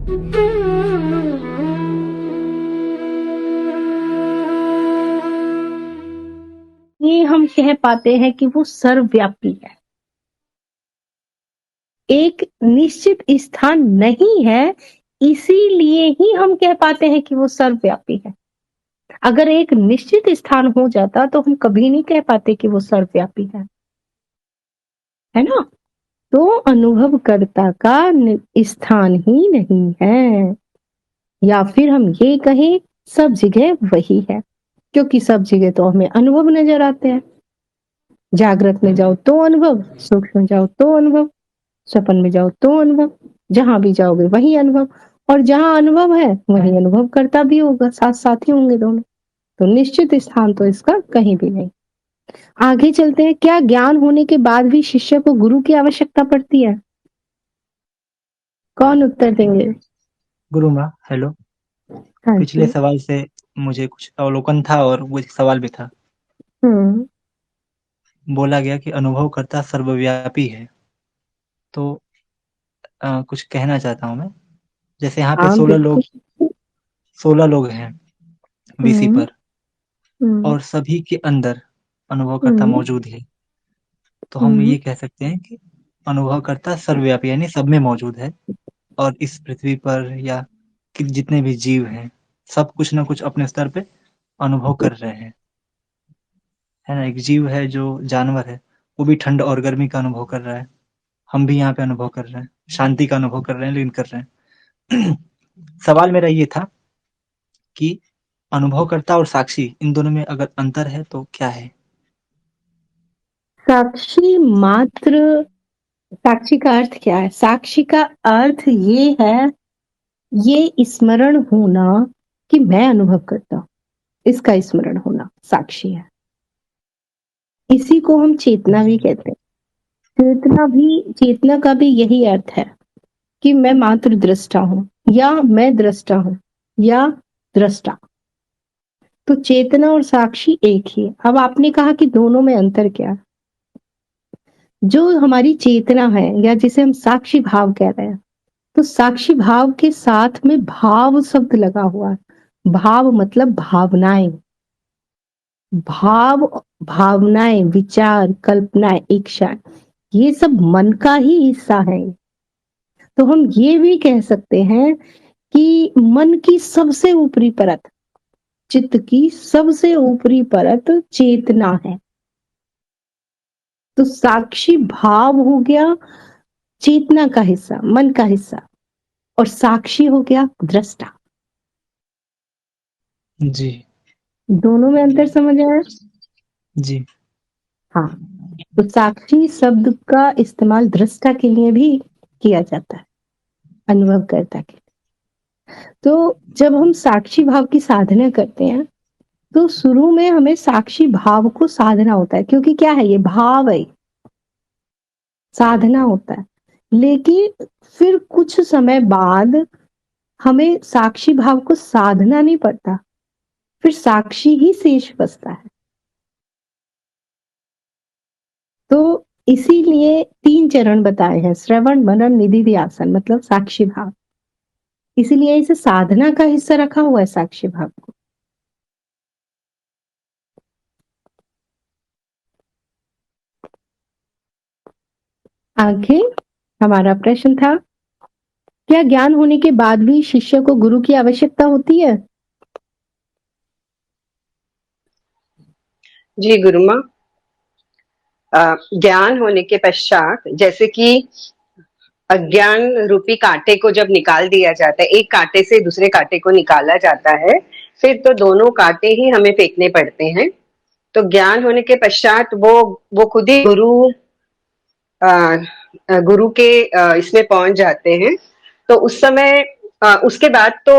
ये हम कह पाते हैं कि वो सर्वव्यापी है। एक निश्चित स्थान नहीं है, इसीलिए ही हम कह पाते हैं कि वो सर्वव्यापी है। अगर एक निश्चित स्थान हो जाता तो हम कभी नहीं कह पाते कि वो सर्वव्यापी है ना? तो अनुभवकर्ता का स्थान ही नहीं है, या फिर हम ये कहें सब जगह वही है, क्योंकि सब जगह तो हमें अनुभव नजर आते हैं। जागृत में जाओ तो अनुभव, सूक्ष्म में जाओ तो अनुभव, सपन में जाओ तो अनुभव, जहां भी जाओगे वही अनुभव, और जहां अनुभव है वही अनुभव करता भी होगा, साथ साथ ही होंगे दोनों। तो निश्चित स्थान तो इसका कहीं भी नहीं। आगे चलते हैं। क्या ज्ञान होने के बाद भी शिष्य को गुरु की आवश्यकता पड़ती है? कौन उत्तर देंगे? गुरु माँ हेलो। हाँ पिछले जी। सवाल से मुझे कुछ अवलोकन था और वो एक सवाल भी था। हम्म। बोला गया कि अनुभवकर्ता सर्वव्यापी है। तो कुछ कहना चाहता हूँ मैं। जैसे यहाँ पे हाँ 16 लोग हैं वीसी हम्म। पर, हम्म। और सभी के अंदर अनुभवकर्ता हम्म। मौजूद है। तो हम हम्म। ये कह सकते हैं कि अनुभवकर्ता सर्वव्यापी यानी सब में मौजूद है। और इस पृथ्वी पर या कि जितने भी जीव हैं, सब कुछ ना कुछ अपने स्तर पे अनुभव कर रहे हैं, है ना? एक जीव है जो जानवर है, वो भी ठंड और गर्मी का अनुभव कर रहा है। हम भी यहाँ पे अनुभव कर रहे हैं, शांति का अनुभव कर रहे हैं, लेकिन कर रहे हैं। सवाल मेरा ये था कि अनुभवकर्ता और साक्षी, इन दोनों में अगर अंतर है तो क्या है? साक्षी मात्र, साक्षी का अर्थ क्या है? साक्षी का अर्थ ये है, ये स्मरण होना कि मैं अनुभव करता हूं, इसका स्मरण होना साक्षी है। इसी को हम चेतना भी कहते हैं। चेतना का भी यही अर्थ है कि मैं मात्र दृष्टा हूं, या मैं दृष्टा हूं, या दृष्टा। तो चेतना और साक्षी एक ही है। अब आपने कहा कि दोनों में अंतर क्या है? जो हमारी चेतना है, या जिसे हम साक्षी भाव कह रहे हैं, तो साक्षी भाव के साथ में भाव शब्द लगा हुआ है। भाव मतलब भावनाएं। भाव, भावनाएं, विचार, कल्पनाएं, इच्छा, ये सब मन का ही हिस्सा है। तो हम ये भी कह सकते हैं कि मन की सबसे ऊपरी परत, चित्त की सबसे ऊपरी परत चेतना है। तो साक्षी भाव हो गया चेतना का हिस्सा, मन का हिस्सा, और साक्षी हो गया दृष्टा। जी। दोनों में अंतर समझ आया? जी। हाँ। तो साक्षी शब्द का इस्तेमाल दृष्टा के लिए भी किया जाता है, अनुभवकर्ता के। तो जब हम साक्षी भाव की साधना करते हैं, तो शुरू में हमें साक्षी भाव को साधना होता है, क्योंकि क्या है, ये भाव है, साधना होता है। लेकिन फिर कुछ समय बाद हमें साक्षी भाव को साधना नहीं पड़ता, फिर साक्षी ही शेष बचता है। तो इसीलिए 3 चरण बताए हैं, श्रवण, मनन, निधिध्यासन, मतलब साक्षी भाव। इसीलिए इसे साधना का हिस्सा रखा हुआ है, साक्षी भाव को। आगे हमारा प्रश्न था, क्या ज्ञान होने के बाद भी शिष्य को गुरु की आवश्यकता होती है? जी गुरुमा, ज्ञान होने के पश्चात जैसे कि अज्ञान रूपी कांटे को जब निकाल दिया जाता है, एक कांटे से दूसरे कांटे को निकाला जाता है, फिर तो दोनों कांटे ही हमें फेंकने पड़ते हैं। तो ज्ञान होने के पश्चात वो खुद ही गुरु के इसमें पहुंच जाते हैं। तो उस समय उसके बाद तो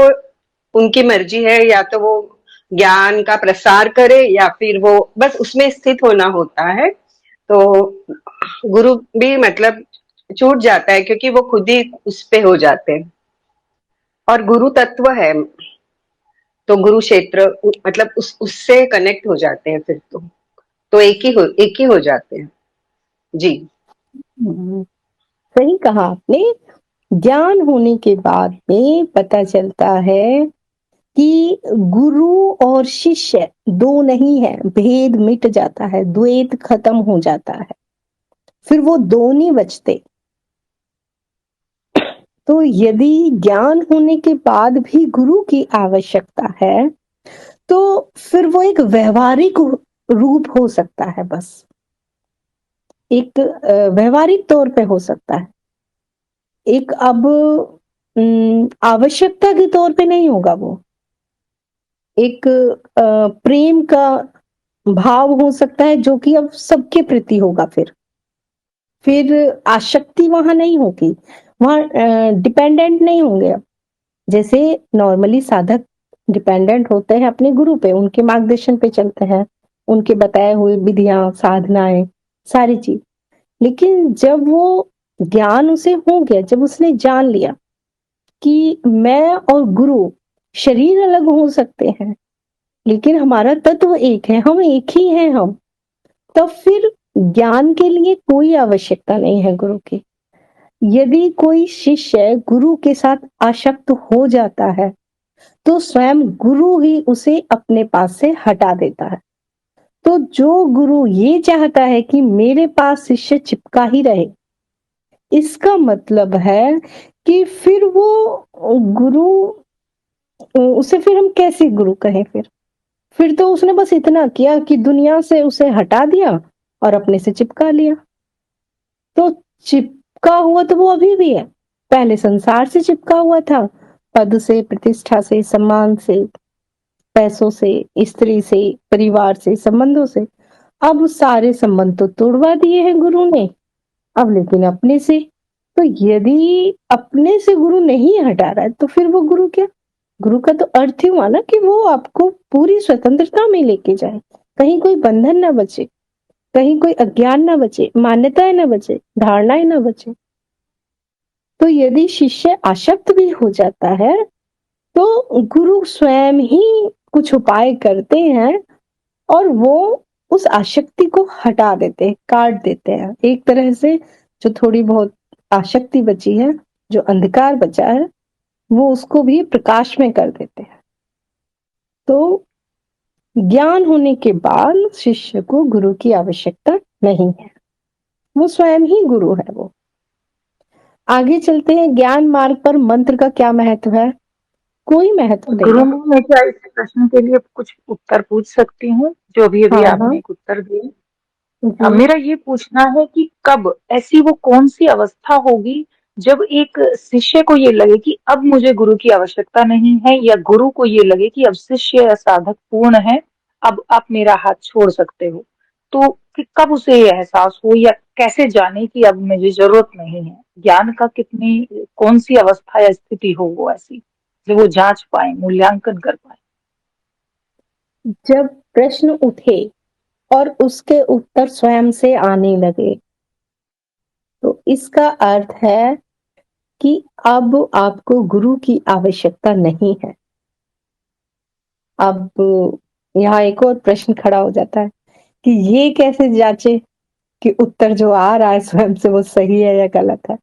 उनकी मर्जी है, या तो वो ज्ञान का प्रसार करे या फिर वो बस उसमें स्थित होना होता है। तो गुरु भी मतलब छूट जाता है, क्योंकि वो खुद ही उस पे हो जाते हैं और गुरु तत्व है। तो गुरु क्षेत्र मतलब उससे कनेक्ट हो जाते हैं फिर तो एक ही हो जाते हैं। जी। हम्म, सही कहा आपने। ज्ञान होने के बाद में पता चलता है कि गुरु और शिष्य दो नहीं है, भेद मिट जाता है, द्वैत खत्म हो जाता है, फिर वो दो नहीं बचते। तो यदि ज्ञान होने के बाद भी गुरु की आवश्यकता है तो फिर वो एक व्यवहारिक रूप हो सकता है, बस एक व्यवहारिक तौर पे हो सकता है। एक अब आवश्यकता के तौर पे नहीं होगा वो, एक प्रेम का भाव हो सकता है जो कि अब सबके प्रति होगा। फिर आसक्ति वहां नहीं होगी, वहां डिपेंडेंट नहीं होंगे। अब जैसे नॉर्मली साधक डिपेंडेंट होते हैं अपने गुरु पे, उनके मार्गदर्शन पे चलते हैं, उनके बताए हुए विधियां, साधनाएं, सारी चीज। लेकिन जब वो ज्ञान उसे हो गया, जब उसने जान लिया कि मैं और गुरु शरीर अलग हो सकते हैं लेकिन हमारा तत्व एक है, हम एक ही हैं हम, तब फिर ज्ञान के लिए कोई आवश्यकता नहीं है गुरु की। यदि कोई शिष्य गुरु के साथ आसक्त हो जाता है तो स्वयं गुरु ही उसे अपने पास से हटा देता है। तो जो गुरु ये चाहता है कि मेरे पास शिष्य चिपका ही रहे, इसका मतलब है कि फिर वो गुरु, उसे फिर हम कैसे गुरु कहें? फिर तो उसने बस इतना किया कि दुनिया से उसे हटा दिया और अपने से चिपका लिया। तो चिपका हुआ तो वो अभी भी है, पहले संसार से चिपका हुआ था, पद से, प्रतिष्ठा से, सम्मान से, पैसों से, स्त्री से, परिवार से, संबंधों से। अब सारे संबंध तो तोड़वा दिए हैं गुरु ने, अब लेकिन अपने से। तो यदि अपने से गुरु नहीं हटा रहा है तो फिर वो गुरु क्या? गुरु का तो अर्थ ही हुआ ना कि वो आपको पूरी स्वतंत्रता में लेके जाए, कहीं कोई बंधन ना बचे, कहीं कोई अज्ञान ना बचे, मान्यताएं ना बचे, धारणाएं ना बचे। तो यदि शिष्य आसक्त भी हो जाता है तो गुरु स्वयं ही कुछ उपाय करते हैं और वो उस आसक्ति को हटा देते हैं, काट देते हैं। एक तरह से जो थोड़ी बहुत आसक्ति बची है, जो अंधकार बचा है, वो उसको भी प्रकाश में कर देते हैं। तो ज्ञान होने के बाद शिष्य को गुरु की आवश्यकता नहीं है, वो स्वयं ही गुरु है। वो आगे चलते हैं, ज्ञान मार्ग पर मंत्र का क्या महत्व है? कोई महत्व नहीं गुरु है। मैं क्या इस प्रश्न के लिए कुछ उत्तर पूछ सकती हूँ जो अभी अभी हाँ आपने हाँ एक उत्तर दिए? जी। मेरा ये पूछना है कि कब ऐसी वो कौन सी अवस्था होगी जब एक शिष्य को ये लगे कि अब मुझे गुरु की आवश्यकता नहीं है, या गुरु को ये लगे कि अब शिष्य या साधक पूर्ण है, अब आप मेरा हाथ छोड़ सकते हो? तो कि कब उसे ये एहसास हो, या कैसे जाने कि अब मुझे जरूरत नहीं है? ज्ञान का कितनी कौन सी अवस्था या स्थिति हो वो ऐसी जो वो जांच पाए, मूल्यांकन कर पाए? जब प्रश्न उठे और उसके उत्तर स्वयं से आने लगे तो इसका अर्थ है कि अब आपको गुरु की आवश्यकता नहीं है। अब यहाँ एक और प्रश्न खड़ा हो जाता है कि ये कैसे जांचे कि उत्तर जो आ रहा है स्वयं से वो सही है या गलत है।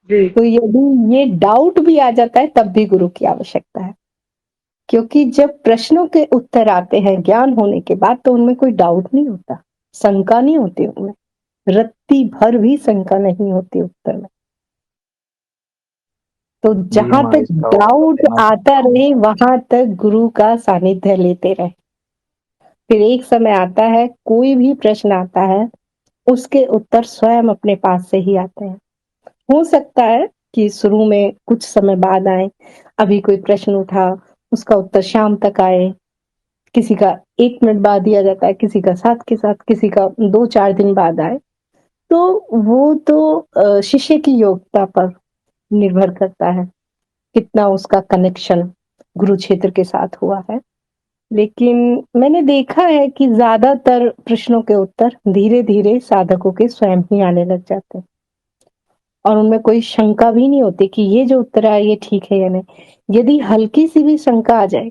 जी। तो यदि ये डाउट भी आ जाता है तब भी गुरु की आवश्यकता है, क्योंकि जब प्रश्नों के उत्तर आते हैं ज्ञान होने के बाद तो उनमें कोई डाउट नहीं होता, शंका नहीं होती, उनमें रत्ती भर भी शंका नहीं होती उत्तर में। तो जी, जहां माँ तक इसका डाउट देना आता चाहता हूँ। रहे वहां तक गुरु का सानिध्य लेते रहे। फिर एक समय आता है, कोई भी प्रश्न आता है उसके उत्तर स्वयं अपने पास से ही आते हैं। हो सकता है कि शुरू में कुछ समय बाद आए, अभी कोई प्रश्न उठा उसका उत्तर शाम तक आए, किसी का 1 मिनट बाद दिया जाता है, किसी का साथ के साथ, किसी का 2-4 दिन बाद आए। तो वो तो शिष्य की योग्यता पर निर्भर करता है, कितना उसका कनेक्शन गुरु क्षेत्र के साथ हुआ है। लेकिन मैंने देखा है कि ज्यादातर प्रश्नों के उत्तर धीरे धीरे साधकों के स्वयं ही आने लग जाते हैं और उनमें कोई शंका भी नहीं होती कि ये जो उत्तर आया ये ठीक है या नहीं। यदि हल्की सी भी शंका आ जाए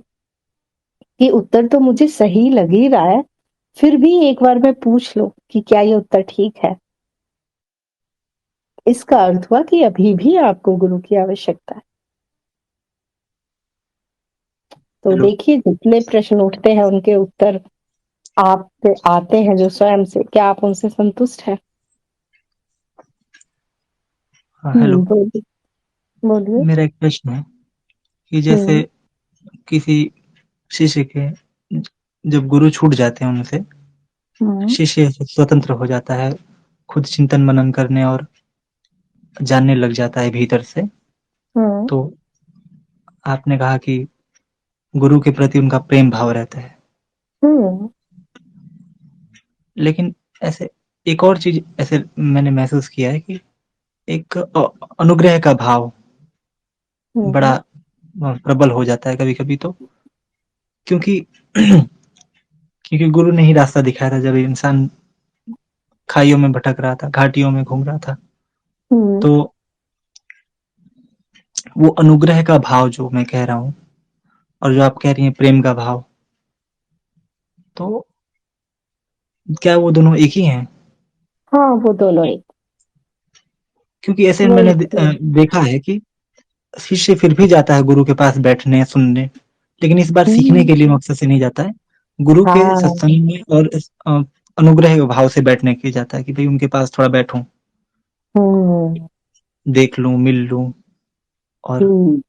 कि उत्तर तो मुझे सही लग ही रहा है, फिर भी एक बार मैं पूछ लो कि क्या ये उत्तर ठीक है, इसका अर्थ हुआ कि अभी भी आपको गुरु की आवश्यकता है। तो हेलो। देखिए, जितने प्रश्न उठते हैं उनके उत्तर आप पे आते हैं जो स्वयं से, क्या आप उनसे संतुष्ट हैं? हाँ, हेलो। बोलिए बोलिए। मेरा एक प्रश्न है कि जैसे किसी शिष्य के जब गुरु छूट जाते हैं उनसे, हम्म शिष्य स्वतंत्र हो जाता है, खुद चिंतन मनन करने और जानने लग जाता है भीतर से। हम्म तो आपने कहा कि गुरु के प्रति उनका प्रेम भाव रहता है, हम्म लेकिन ऐसे एक और चीज ऐसे मैंने महसूस किया है कि एक अनुग्रह का भाव बड़ा हम्म प्रबल हो जाता है कभी कभी। तो क्योंकि क्योंकि गुरु ने ही रास्ता दिखाया था जब इंसान खाइयों में भटक रहा था, घाटियों में घूम रहा था। हम्म तो वो अनुग्रह का भाव जो मैं कह रहा हूँ और जो आप कह रही हैं प्रेम का भाव, तो क्या वो दोनों एक ही हैं? हाँ, वो दोनों एक। क्योंकि ऐसे वो मैंने एक देखा है कि शिष्य फिर भी जाता है गुरु के पास बैठने सुनने, लेकिन इस बार सीखने हम्म, के लिए मकसद से नहीं जाता है, गुरु के हाँ। सत्संग में और अनुग्रह के भाव से बैठने के लिए जाता है कि भाई उनके पास थोड़ा बैठूं, हम्म देख लूं, मिल लूं, और हम्म।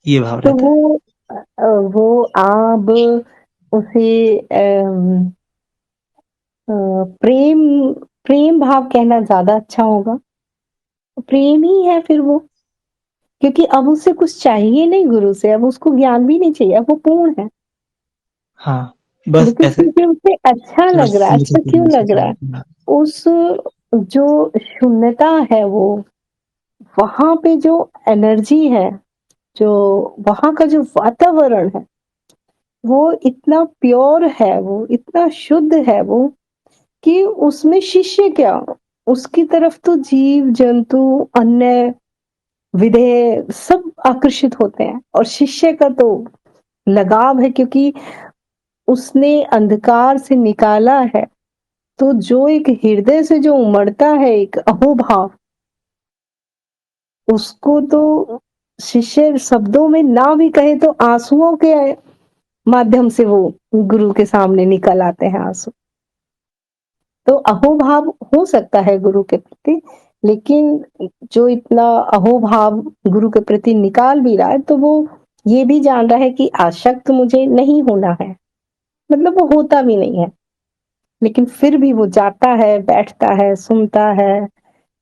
ये भाव तो रहता है। वो आप उसे प्रेम प्रेम भाव कहना ज्यादा अच्छा होगा। प्रेम ही है फिर वो, क्योंकि अब उससे कुछ चाहिए नहीं गुरु से, अब उसको ज्ञान भी नहीं चाहिए, अब वो पूर्ण है। हाँ, बस लेकिन ऐसे क्योंकि उसे अच्छा थोड़ा लग रहा है, अच्छा क्यों लग रहा है, उस जो शून्यता है वो, वहां पे जो एनर्जी है, जो वहां का जो वातावरण है, वो इतना प्योर है, वो इतना शुद्ध है वो, कि उसमें शिष्य क्या, उसकी तरफ तो जीव जंतु, अन्य विधेय सब आकर्षित होते हैं, और शिष्य का तो लगाव है, क्योंकि उसने अंधकार से निकाला है। तो जो एक हृदय से जो उमड़ता है एक अहोभाव, उसको तो शिष्य शब्दों में ना भी कहे तो आंसुओं के माध्यम से वो गुरु के सामने निकल आते हैं आंसू। तो अहोभाव हो सकता है गुरु के प्रति, लेकिन जो इतना अहोभाव गुरु के प्रति निकाल भी रहा है, तो वो ये भी जान रहा है कि आसक्त मुझे नहीं होना है, मतलब वो होता भी नहीं है, लेकिन फिर भी वो जाता है, बैठता है, सुनता है,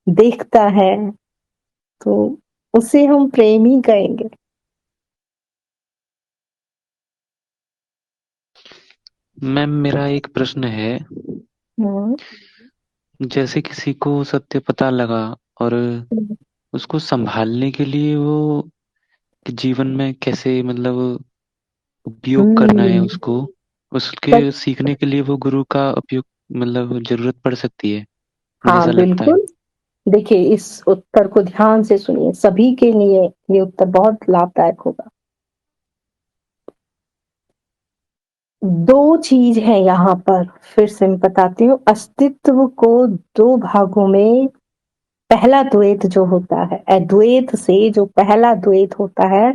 देखता है। तो उसे हम प्रेम ही कहेंगे। मैम, मेरा एक प्रश्न है। हम्म जैसे किसी को सत्य पता लगा और उसको संभालने के लिए वो जीवन में कैसे मतलब उपयोग करना है हम्म, उसको, सच। उसके सीखने के लिए वो गुरु का उपयोग मतलब जरूरत पड़ सकती है, मुझे हाँ, ऐसा लगता है। बिल्कुल। देखिए, इस उत्तर को ध्यान से सुनिए, सभी के लिए ये उत्तर बहुत लाभदायक होगा। दो चीज है यहाँ पर, फिर से मैं बताती हूँ। अस्तित्व को दो भागों में, पहला द्वैत जो होता है, अद्वैत से जो पहला द्वैत होता है,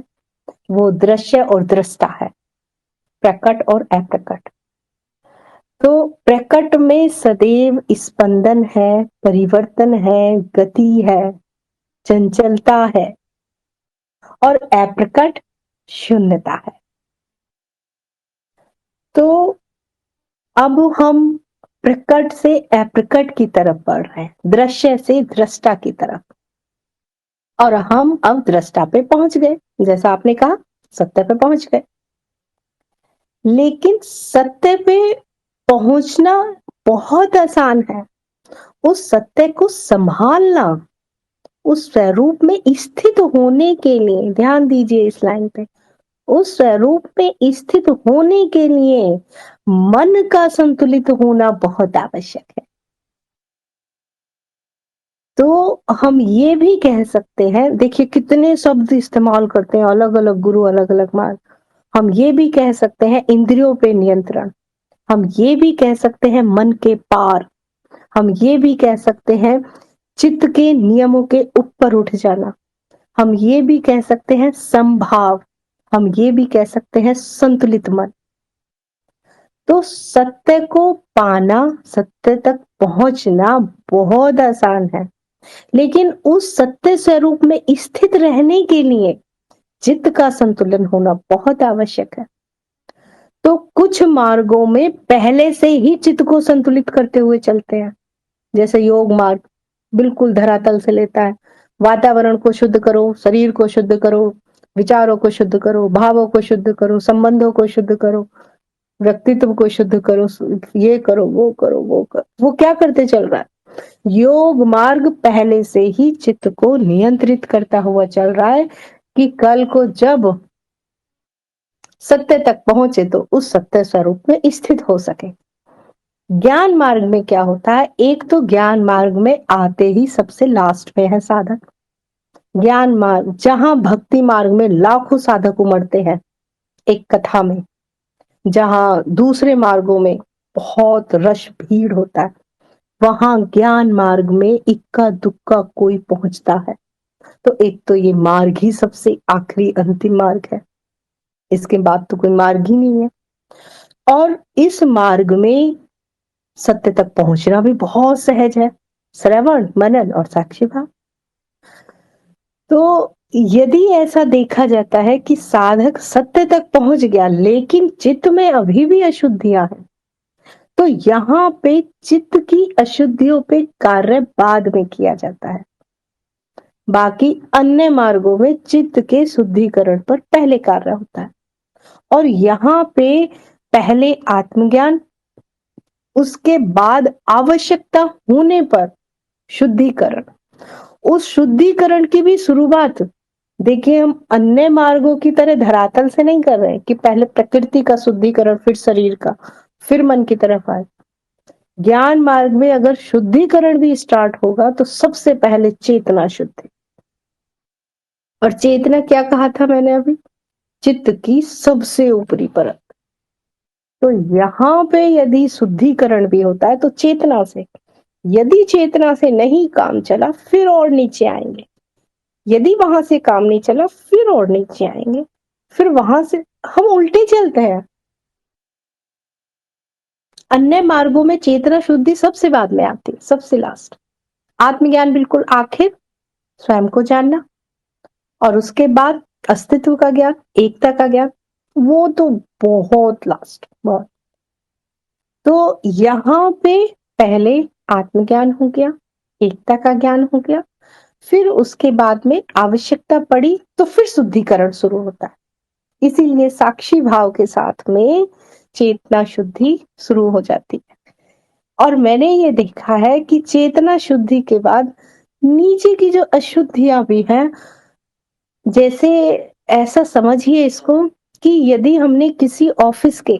वो दृश्य और दृष्टा है, प्रकट और अप्रकट। तो प्रकट में सदैव स्पंदन है, परिवर्तन है, गति है, चंचलता है, और अप्रकट शून्यता है। तो अब हम प्रकट से अप्रकट की तरफ बढ़ रहे हैं, दृश्य से दृष्टा की तरफ, और हम अब दृष्टा पे पहुंच गए, जैसा आपने कहा, सत्य पे पहुंच गए। लेकिन सत्य पे पहुंचना बहुत आसान है, उस सत्य को संभालना, उस स्वरूप में स्थित होने के लिए, ध्यान दीजिए इस लाइन पे, उस स्वरूप में स्थित होने के लिए मन का संतुलित होना बहुत आवश्यक है। तो हम ये भी कह सकते हैं, देखिए कितने शब्द इस्तेमाल करते हैं अलग अलग गुरु, अलग अलग मार्ग। हम ये भी कह सकते हैं इंद्रियों पे नियंत्रण, हम ये भी कह सकते हैं मन के पार, हम ये भी कह सकते हैं चित्त के नियमों के ऊपर उठ जाना, हम ये भी कह सकते हैं संभाव, हम ये भी कह सकते हैं संतुलित मन। तो सत्य को पाना, सत्य तक पहुंचना बहुत आसान है, लेकिन उस सत्य स्वरूप में स्थित रहने के लिए चित्त का संतुलन होना बहुत आवश्यक है। तो कुछ मार्गों में पहले से ही चित्त को संतुलित करते हुए चलते हैं, जैसे योग मार्ग बिल्कुल धरातल से लेता है, वातावरण को शुद्ध करो, शरीर को शुद्ध करो, विचारों को शुद्ध करो, भावों को शुद्ध करो, संबंधों को शुद्ध करो, व्यक्तित्व को शुद्ध करो, ये करो, वो करो, वो करो। वो क्या करते चल रहा है? योग मार्ग पहले से ही चित्त को नियंत्रित करता हुआ चल रहा है कि कल को जब सत्य तक पहुंचे तो उस सत्य स्वरूप में स्थित हो सके। ज्ञान मार्ग में क्या होता है? एक तो ज्ञान मार्ग में आते ही सबसे लास्ट में है साधक। ज्ञान मार्ग, जहां भक्ति मार्ग में लाखों साधक उमड़ते हैं एक कथा में, जहां दूसरे मार्गों में बहुत रश भीड़ होता है, वहां ज्ञान मार्ग में इक्का दुक्का कोई पहुंचता है। तो एक तो ये मार्ग ही सबसे आखिरी अंतिम मार्ग है, इसके बाद तो कोई मार्ग ही नहीं है। और इस मार्ग में सत्य तक पहुंचना भी बहुत सहज है, श्रवण, मनन और साक्षी भाव। तो यदि ऐसा देखा जाता है कि साधक सत्य तक पहुंच गया लेकिन चित्त में अभी भी अशुद्धियां हैं, तो यहाँ पे चित्त की अशुद्धियों पे कार्य बाद में किया जाता है। बाकी अन्य मार्गों में चित्त के शुद्धिकरण पर पहले कार्य होता है। और यहाँ पे पहले आत्मज्ञान, उसके बाद आवश्यकता होने पर शुद्धिकरण। उस शुद्धिकरण की भी शुरुआत देखिए, हम अन्य मार्गों की तरह धरातल से नहीं कर रहे कि पहले प्रकृति का शुद्धिकरण, फिर शरीर का, फिर मन की तरफ आए। ज्ञान मार्ग में अगर शुद्धिकरण भी स्टार्ट होगा तो सबसे पहले चेतना शुद्धि। और चेतना क्या कहा था मैंने अभी? चित्त की सबसे ऊपरी परत। तो यहाँ पे यदि शुद्धिकरण भी होता है तो चेतना से, यदि चेतना से नहीं काम चला फिर और नीचे आएंगे, यदि वहां से काम नहीं चला फिर और नीचे आएंगे, फिर वहां से हम उल्टे चलते हैं। अन्य मार्गों में चेतना शुद्धि सबसे बाद में आती है, सबसे लास्ट। आत्मज्ञान बिल्कुल आखिर, स्वयं को जानना, और उसके बाद अस्तित्व का ज्ञान, एकता का ज्ञान, वो तो बहुत लास्ट, बहुत। तो यहाँ पे पहले आत्मज्ञान हो गया, एकता का ज्ञान हो गया, फिर उसके बाद में आवश्यकता पड़ी तो फिर शुद्धिकरण शुरू होता है। इसीलिए साक्षी भाव के साथ में चेतना शुद्धि शुरू हो जाती है। और मैंने ये देखा है कि चेतना शुद्धि के बाद नीचे की जो अशुद्धियां भी हैं, जैसे ऐसा समझिए इसको कि यदि हमने किसी ऑफिस के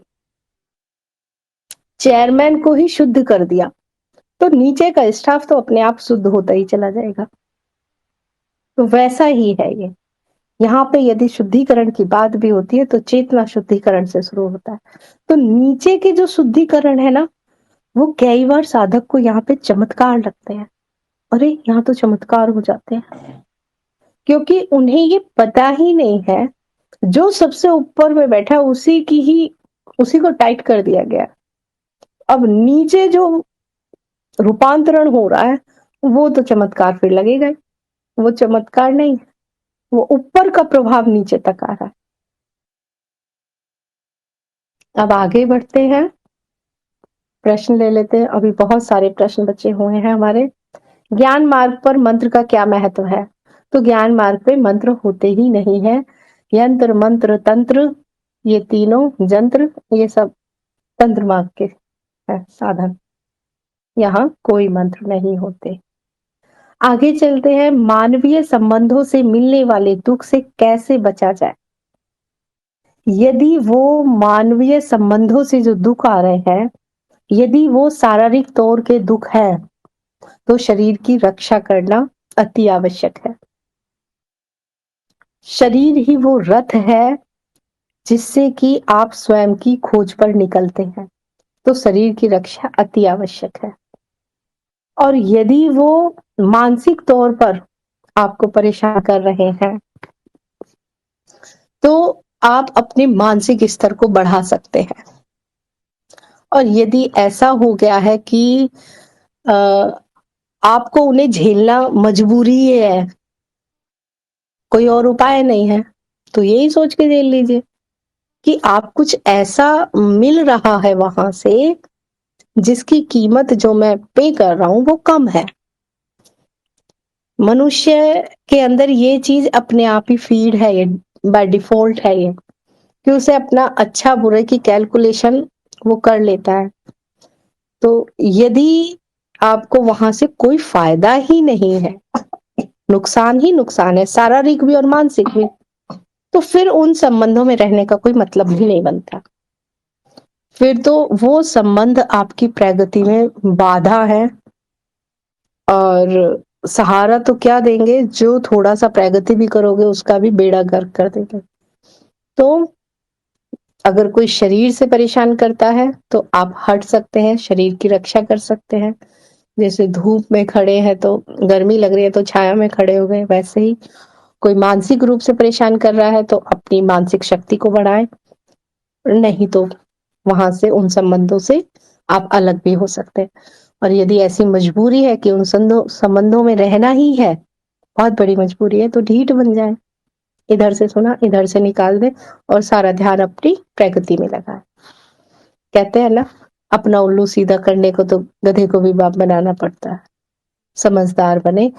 चेयरमैन को ही शुद्ध कर दिया तो नीचे का स्टाफ तो अपने आप शुद्ध होता ही चला जाएगा। तो वैसा ही है ये, यहाँ पे यदि शुद्धिकरण की बात भी होती है तो चेतना शुद्धिकरण से शुरू होता है। तो नीचे के जो शुद्धिकरण है ना, वो कई बार साधक को यहाँ पे चमत्कार लगते हैं। अरे यहाँ तो चमत्कार हो जाते हैं, क्योंकि उन्हें ये पता ही नहीं है जो सबसे ऊपर में बैठा उसी को टाइट कर दिया गया। अब नीचे जो रूपांतरण हो रहा है वो तो चमत्कार फिर लगेगा ही। वो चमत्कार नहीं, वो ऊपर का प्रभाव नीचे तक आ रहा है। अब आगे बढ़ते हैं, प्रश्न ले लेते हैं। अभी बहुत सारे प्रश्न बचे हुए हैं हमारे। ज्ञान मार्ग पर मंत्र का क्या महत्व है? तो ज्ञान मार्ग पे मंत्र होते ही नहीं है। यंत्र, मंत्र, तंत्र, ये तीनों जंत्र, ये सब तंत्र मार्ग के है साधन। यहाँ कोई मंत्र नहीं होते। आगे चलते हैं, मानवीय संबंधों से मिलने वाले दुख से कैसे बचा जाए? यदि वो मानवीय संबंधों से जो दुख आ रहे हैं, यदि वो शारीरिक तौर के दुख है तो शरीर की रक्षा करना अति आवश्यक है। शरीर ही वो रथ है जिससे कि आप स्वयं की खोज पर निकलते हैं, तो शरीर की रक्षा अति आवश्यक है। और यदि वो मानसिक तौर पर आपको परेशान कर रहे हैं, तो आप अपने मानसिक स्तर को बढ़ा सकते हैं। और यदि ऐसा हो गया है कि अ, आपको उन्हें झेलना मजबूरी है, कोई और उपाय नहीं है, तो यही सोच के झेल लीजिए कि आप कुछ ऐसा मिल रहा है वहां से जिसकी कीमत जो मैं पे कर रहा हूं वो कम है। मनुष्य के अंदर ये चीज अपने आप ही फीड है, ये बाय डिफॉल्ट है ये, कि उसे अपना अच्छा बुरे की कैलकुलेशन वो कर लेता है। तो यदि आपको वहां से कोई फायदा ही नहीं है, नुकसान ही नुकसान है, शारीरिक भी और मानसिक भी, तो फिर उन संबंधों में रहने का कोई मतलब ही नहीं बनता। फिर तो वो संबंध आपकी प्रगति में बाधा है, और सहारा तो क्या देंगे, जो थोड़ा सा प्रगति भी करोगे उसका भी बेड़ा गर्क कर देंगे। तो अगर कोई शरीर से परेशान करता है तो आप हट सकते हैं, शरीर की रक्षा कर सकते हैं। जैसे धूप में खड़े हैं तो गर्मी लग रही है तो छाया में खड़े हो गए, वैसे ही कोई मानसिक रूप से परेशान कर रहा है तो अपनी मानसिक शक्ति को बढ़ाएं, नहीं तो वहां से उन संबंधों से आप अलग भी हो सकते हैं। और यदि ऐसी मजबूरी है कि उन संबंधों में रहना ही है, बहुत बड़ी मजबूरी है, तो ढीठ बन जाए, इधर से सुना इधर से निकाल दे और सारा ध्यान अपनी प्रगति में लगाए। कहते हैं ना, अपना उल्लू सीधा करने को तो गधे को भी बाप बनाना पड़ता है। समझदार बने,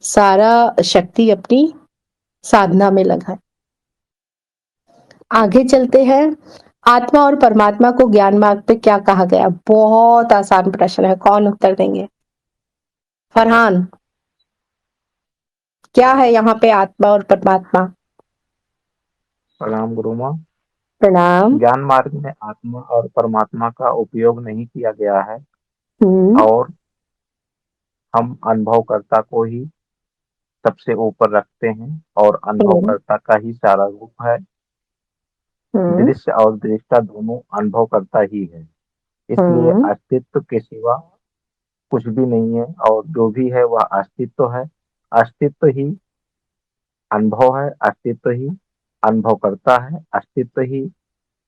सारा शक्ति अपनी साधना में लगाए। आगे चलते हैं। आत्मा और परमात्मा को ज्ञान मार्ग पे क्या कहा गया? बहुत आसान प्रश्न है, कौन उत्तर देंगे? फरहान, क्या है यहाँ पे आत्मा और परमात्मा? प्रणाम गुरु माँ। प्रणाम। ज्ञान मार्ग में आत्मा और परमात्मा का उपयोग नहीं किया गया है हम्म और हम अनुभवकर्ता को ही सबसे ऊपर रखते हैं और हम्म अनुभवकर्ता का ही सारा रूप है। हम्म दृश्य और दृष्टा दोनों अनुभवकर्ता ही है, इसलिए हम्म अस्तित्व के सिवा कुछ भी नहीं है और जो भी है वह अस्तित्व है। अस्तित्व ही अनुभव है, अस्तित्व ही अनुभव करता है, अस्तित्व ही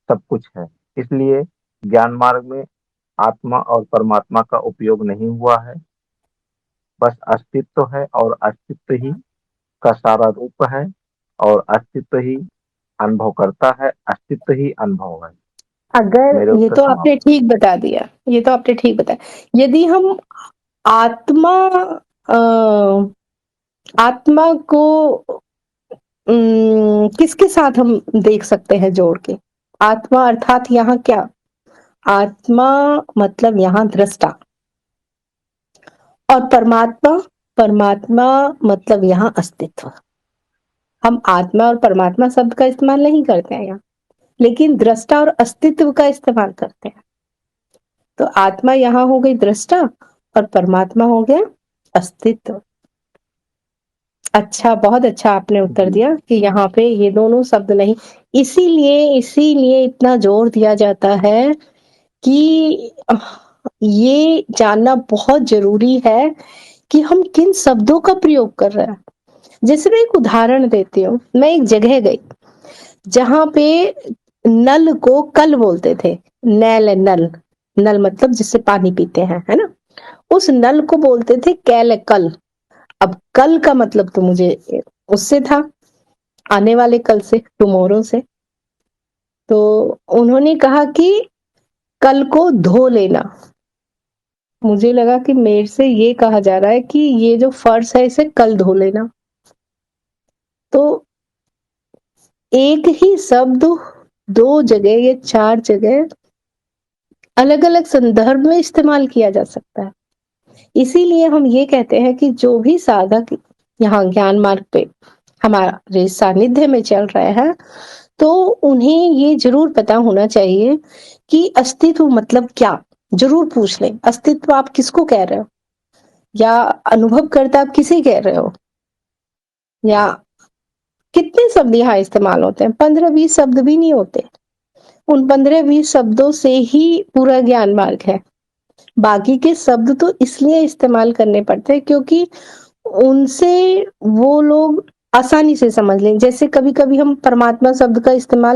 सब कुछ है। इसलिए ज्ञान मार्ग में आत्मा और परमात्मा का उपयोग नहीं हुआ है, बस अस्तित्व है और अस्तित्व ही का सारा रूप है और अस्तित्व ही अनुभव करता है, अस्तित्व ही अनुभव है। अगर मेरे ये उत्तर तो आपने समाप्त। ठीक बता दिया, ये तो आपने ठीक बताया। यदि हम आत्मा अ, आत्मा को किसके साथ हम देख सकते हैं जोड़ के? आत्मा अर्थात यहाँ क्या? आत्मा मतलब यहाँ दृष्टा, और परमात्मा, परमात्मा मतलब यहाँ अस्तित्व। हम आत्मा और परमात्मा शब्द का इस्तेमाल नहीं करते हैं यहाँ, लेकिन दृष्टा और अस्तित्व का इस्तेमाल करते हैं। तो आत्मा यहाँ हो गई दृष्टा और परमात्मा हो गया अस्तित्व। अच्छा, बहुत अच्छा आपने उत्तर जी। दिया कि यहाँ पे ये दोनों शब्द नहीं। इसीलिए इतना जोर दिया जाता है कि ये जानना बहुत जरूरी है कि हम किन शब्दों का प्रयोग कर रहे हैं। जैसे मैं एक उदाहरण देती हूँ। मैं एक जगह गई जहां पे नल को कल बोलते थे। नल, नल, नल मतलब जिससे पानी पीते हैं, है ना? उस नल को बोलते थे कैल कल। अब कल का मतलब तो मुझे उससे था, आने वाले कल से, टुमारो से। तो उन्होंने कहा कि कल को धो लेना। मुझे लगा कि मेरे से ये कहा जा रहा है कि ये जो फर्श है इसे कल धो लेना। तो एक ही शब्द दो जगह या चार जगह अलग अलग संदर्भ में इस्तेमाल किया जा सकता है। इसीलिए हम ये कहते हैं कि जो भी साधक यहाँ ज्ञान मार्ग पे हमारे सानिध्य में चल रहे हैं, तो उन्हें ये जरूर पता होना चाहिए कि अस्तित्व मतलब क्या। जरूर पूछ लें, अस्तित्व आप किसको कह रहे हो, या अनुभव करता आप किसे कह रहे हो, या कितने शब्द यहाँ इस्तेमाल होते हैं? 15-20 शब्द भी नहीं होते। उन 15-20 शब्दों से ही पूरा ज्ञान मार्ग है। बाकी के शब्द तो इसलिए इस्तेमाल करने पड़ते हैं क्योंकि उनसे वो लोग आसानी से समझ लें। जैसे कभी-कभी हम परमात्मा शब्द का इस्तेमाल